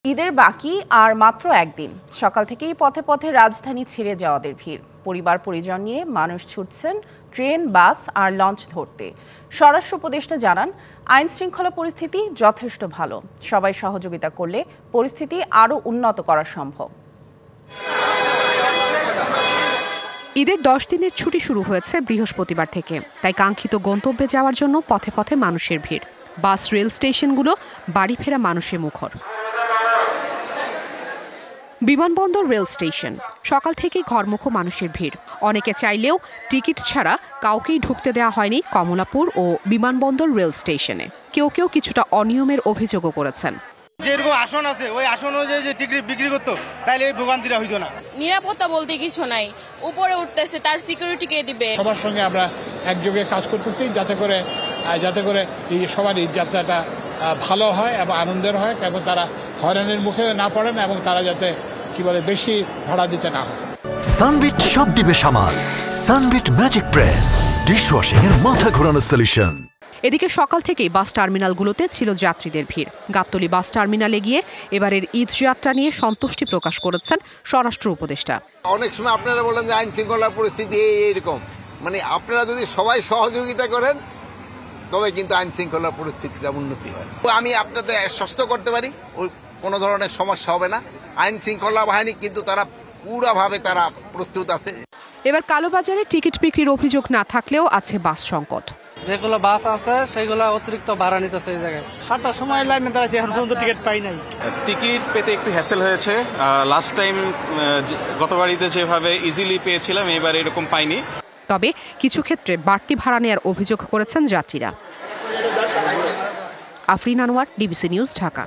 ঈদের বাকি আর মাত্র একদিন, সকাল থেকেই পথে পথে রাজধানী ছেড়ে যাওয়াদের ভিড়। পরিবার পরিজন নিয়ে মানুষ ছুটছেন ট্রেন, বাস আর লঞ্চ ধরতে। স্বরাষ্ট্র উপদেষ্টা জানান, আইন শৃঙ্খলা পরিস্থিতি যথেষ্ট ভালো। সবাই সহযোগিতা করলে পরিস্থিতি আরও উন্নত করা সম্ভব। ঈদের 10 দিনের ছুটি শুরু হয়েছে বৃহস্পতিবার থেকে, তাই কাঙ্ক্ষিত গন্তব্যে যাওয়ার জন্য পথে পথে মানুষের ভিড়। বাস, রেল স্টেশনগুলো বাড়ি ফেরা মানুষে মুখর। বিমানবন্দর, রেল স্টেশন সকাল থেকেই ঘরমুখো মানুষের ভিড়। অনেকে চাইলেও টিকিট ছাড়া কাউকেই ঢুকতে দেওয়া হয়নি কমলাপুর ও বিমানবন্দর রেল স্টেশনে। কেউ কেউ কিছুটা অনিয়মের অভিযোগও করেছেন। যেরকম আসন আছে ওই আসন অনুযায়ী যে টিকিট বিক্রি করতো তাহলে এই ভোগান্তিটা হইতো না। নিরাপত্তা বলতে কিছু নাই, উপরে উঠতেছে তার সিকিউরিটি কে দিবে। সবার সঙ্গে আমরা একযোগে কাজ করতেছি যাতে করে এই সবার এই যাত্রাটা ভালো হয় এবং আনন্দের হয়, এবং তারা হয়রানির মুখে না পড়েন এবং তারা যাতে বেশি ভাড়া দিতে না হয়। সানবিট সব দিবে সামাল। সানবিট ম্যাজিক প্রেস, ডিশওয়াশিং এর মাথা ঘোরানো সলিউশন। এদিকে সকাল থেকেই বাস টার্মিনালগুলোতে ছিল যাত্রীদের ভিড়। গাবতলী বাস টার্মিনালে গিয়ে এবারের ঈদ যাত্রা নিয়ে সন্তুষ্টি প্রকাশ করেছেন স্বরাষ্ট্র উপদেষ্টা। অনেক সময় আপনারা বলেন যে আইন শৃঙ্খলার পরিস্থিতি এইরকম, আপনারা যদি সবাই সহযোগিতা করেন তবে কিন্তু আইন শৃঙ্খলার পরিস্থিতিটা উন্নতি হয়। আমি আপনাদের আশ্বস্ত করতে পারি ওই কোনো ধরনের সমস্যা হবে না। আইন শৃঙ্খলা বাহিনী কিন্তু তারা পুরোভাবে তারা প্রস্তুত আছে। এবার কালোবাজারে টিকিট বিক্রির অভিযোগ না থাকলেও আছে বাস সংকট। যেগুলো বাস আছে সেগুলো অতিরিক্ত ভাড়া নিতেছে এই জায়গায়। 7টার সময় লাইনে দাঁড়াচ্ছি, এখন পর্যন্ত টিকিট পাই নাই। টিকিট পেতে একটু হ্যাসেল হয়েছে। লাস্ট টাইম গতবাড়িতে যেভাবে ইজিলি পেয়েছিলাম এবার এরকম পাইনি। তবে কিছু ক্ষেত্রে বাড়তি ভাড়া নেওয়ার অভিযোগ করেছেন যাত্রীরা। Afrin Anwar, DBC news, Dhaka.